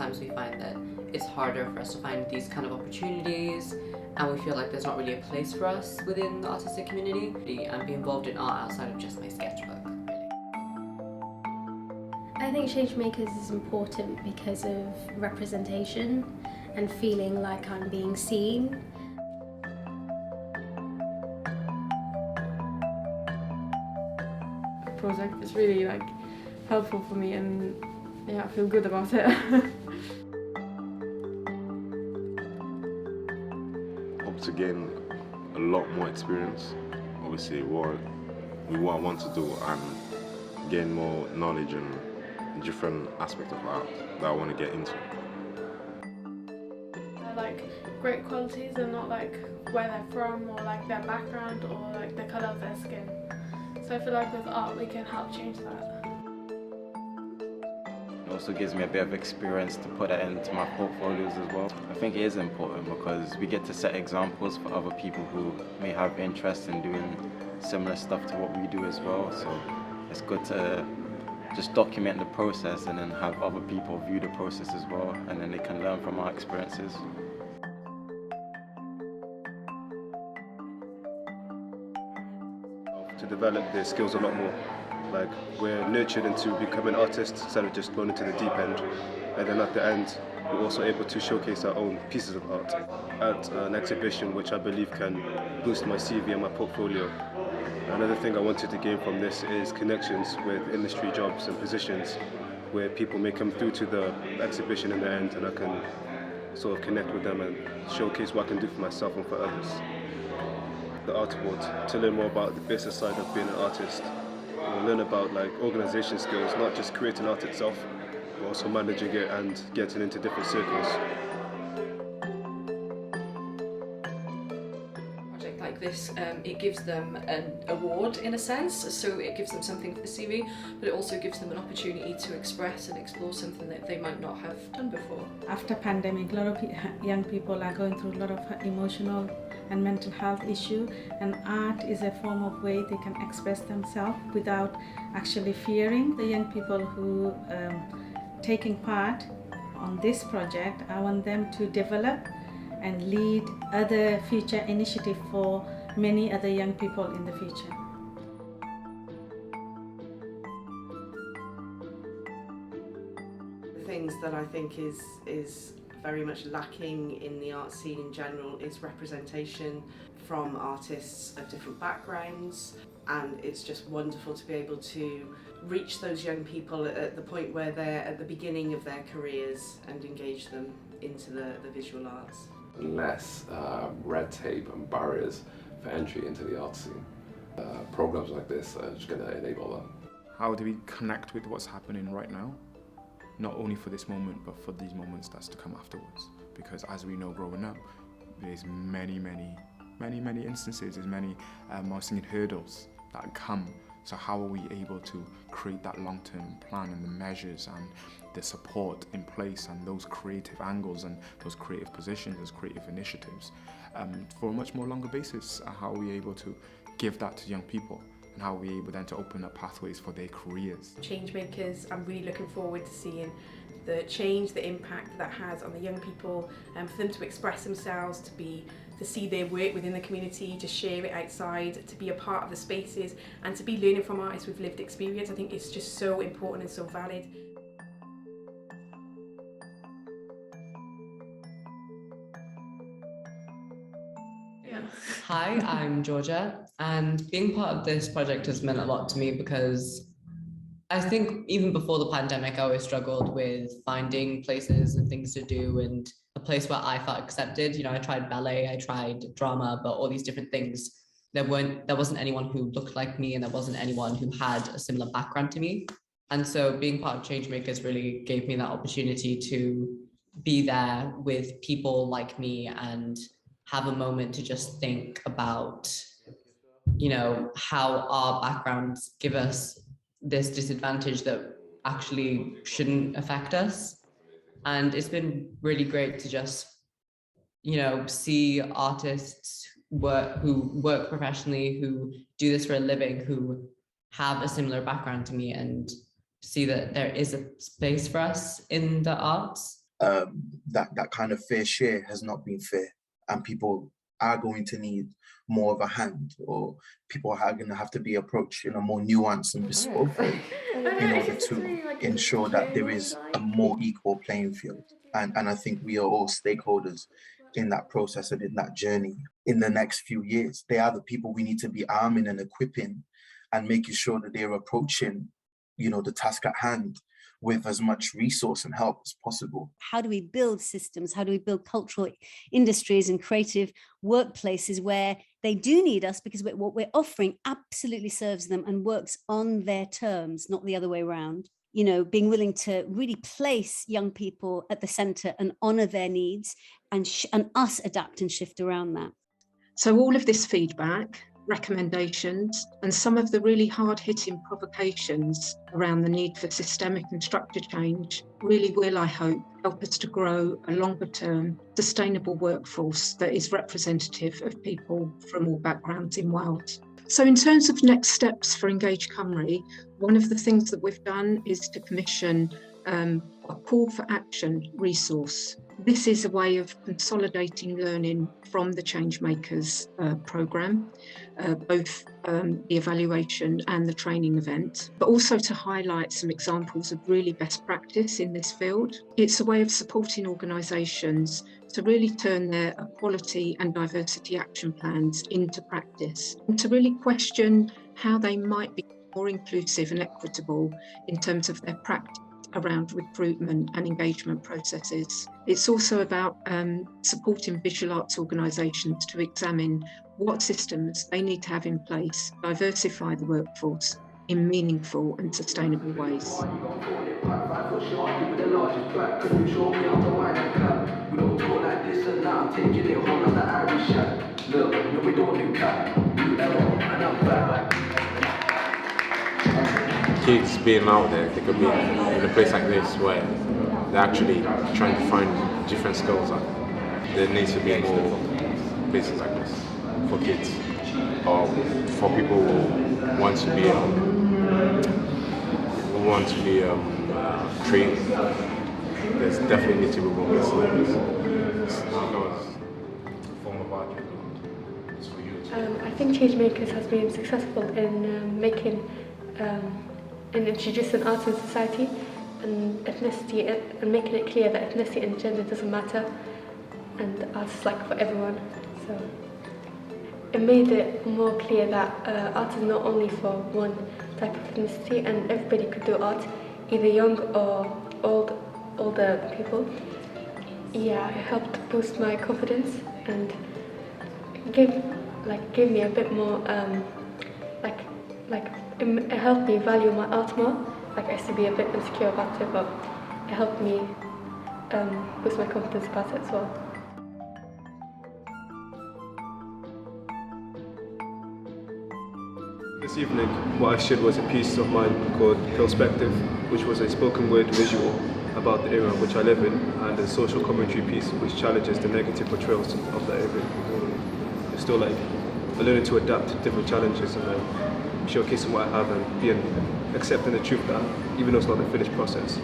sometimes we find that it's harder for us to find these kind of opportunities, and we feel like there's not really a place for us within the artistic community and be involved in art outside of just my sketchbook, really. I think Changemakers is important because of representation and feeling like I'm being seen. The project is really helpful for me, and yeah, I feel good about it. Hope to gain a lot more experience. Obviously, what I want to do, and gain more knowledge in different aspects of art that I want to get into. They're great qualities, and not where they're from or their background or the colour of their skin. So I feel like with art we can help change that. It also gives me a bit of experience to put that into my portfolios as well. I think it is important because we get to set examples for other people who may have interest in doing similar stuff to what we do as well. So it's good to just document the process and then have other people view the process as well, and then they can learn from our experiences. To develop their skills a lot more. We're nurtured into becoming artists instead of just going into the deep end. And then at the end, we're also able to showcase our own pieces of art at an exhibition, which I believe can boost my CV and my portfolio. Another thing I wanted to gain from this is connections with industry jobs and positions where people may come through to the exhibition in the end, and I can sort of connect with them and showcase what I can do for myself and for others. The art award to learn more about the business side of being an artist. We'll learn about organisation skills, not just creating art itself, but also managing it and getting into different circles. Project like this, it gives them an award in a sense, so it gives them something for the CV, but it also gives them an opportunity to express and explore something that they might not have done before. After pandemic, a lot of young people are going through a lot of emotional and mental health issue, and art is a form of way they can express themselves without actually fearing. The young people who taking part on this project, I want them to develop and lead other future initiative for many other young people in the future. The things that I think is very much lacking in the art scene in general is representation from artists of different backgrounds, and it's just wonderful to be able to reach those young people at the point where they're at the beginning of their careers and engage them into the visual arts. Less red tape and barriers for entry into the art scene. Programs like this are just going to enable that. How do we connect with what's happening right now? Not only for this moment, but for these moments that's to come afterwards. Because as we know growing up, there's many instances, there's many hurdles that come. So how are we able to create that long-term plan and the measures and the support in place and those creative angles and those creative positions, those creative initiatives for a much more longer basis? How are we able to give that to young people? And how are we able then to open up pathways for their careers? Changemakers, I'm really looking forward to seeing the change, the impact that has on the young people, and for them to express themselves, to see their work within the community, to share it outside, to be a part of the spaces, and to be learning from artists with lived experience. I think it's just so important and so valid. Hi, I'm Georgia, and being part of this project has meant a lot to me because I think even before the pandemic, I always struggled with finding places and things to do and a place where I felt accepted. You know, I tried ballet, I tried drama, but all these different things, there wasn't anyone who looked like me, and there wasn't anyone who had a similar background to me. And so being part of Changemakers really gave me that opportunity to be there with people like me and have a moment to just think about, you know, how our backgrounds give us this disadvantage that actually shouldn't affect us. And it's been really great to just, you know, see artists who work professionally, who do this for a living, who have a similar background to me, and see that there is a space for us in the arts. that kind of fair share has not been fair, and people are going to need more of a hand, or people are going to have to be approached in a more nuanced and bespoke way in order to ensure that there is a more equal playing field. And I think we are all stakeholders in that process and in that journey. In the next few years, they are the people we need to be arming and equipping and making sure that they're approaching, the task at hand with as much resource and help as possible. How do we build systems? How do we build cultural industries and creative workplaces where they do need us, because what we're offering absolutely serves them and works on their terms, not the other way around? Being willing to really place young people at the center and honor their needs, and us adapt and shift around that. So all of this feedback, recommendations, and some of the really hard-hitting provocations around the need for systemic and structured change really will, I hope, help us to grow a longer-term, sustainable workforce that is representative of people from all backgrounds in Wales. So in terms of next steps for Engage Cymru, one of the things that we've done is to commission a call for action resource. This is a way of consolidating learning from the Changemakers programme, both the evaluation and the training event, but also to highlight some examples of really best practice in this field. It's a way of supporting organisations to really turn their equality and diversity action plans into practice, and to really question how they might be more inclusive and equitable in terms of their practice around recruitment and engagement processes. It's also about supporting visual arts organisations to examine what systems they need to have in place to diversify the workforce in meaningful and sustainable ways. Kids being out there, they could be in a place like this where they're actually trying to find different skills. There needs to be more places like this for kids, or for people who want to be trained. There's definitely need to be more places like this. Because a form of art is for you. I think Changemakers has been successful in making in introducing arts in society and ethnicity, and making it clear that ethnicity and gender doesn't matter, and arts is like for everyone. So it made it more clear that art is not only for one type of ethnicity, and everybody could do art, either young or older people. Yeah, it helped boost my confidence and gave me a bit more it helped me value my art more. I used to be a bit insecure about it, but it helped me boost my confidence about it as well. This evening, what I shared was a piece of mine called Perspective, which was a spoken word visual about the era which I live in, and a social commentary piece which challenges the negative portrayals of that era. It's still learning to adapt to different challenges and showcasing what I have and accepting the truth that even though it's not a finished process.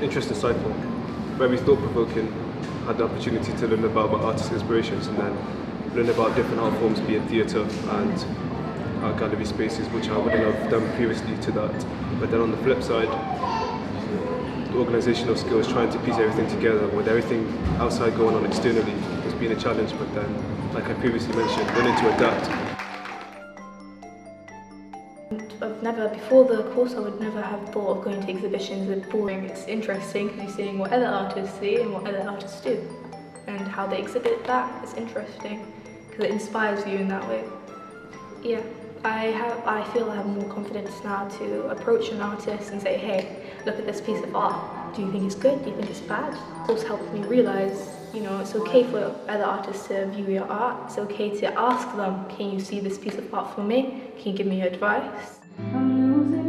Interesting insightful, very thought-provoking. Had the opportunity to learn about my artist inspirations and then learn about different art forms, be it theatre and art gallery spaces, which I wouldn't have done previously to that. But then on the flip side, the organisational skills, trying to piece everything together with everything outside going on externally has been a challenge, but then, like I previously mentioned, learning to adapt. Before the course, I would never have thought of going to exhibitions and boring. It's interesting because you're seeing what other artists see and what other artists do, and how they exhibit that is interesting because it inspires you in that way. Yeah, I feel I have more confidence now to approach an artist and say, hey, look at this piece of art. Do you think it's good? Do you think it's bad? It also helped me realise, it's okay for other artists to view your art. It's okay to ask them, can you see this piece of art for me? Can you give me advice? I'm losing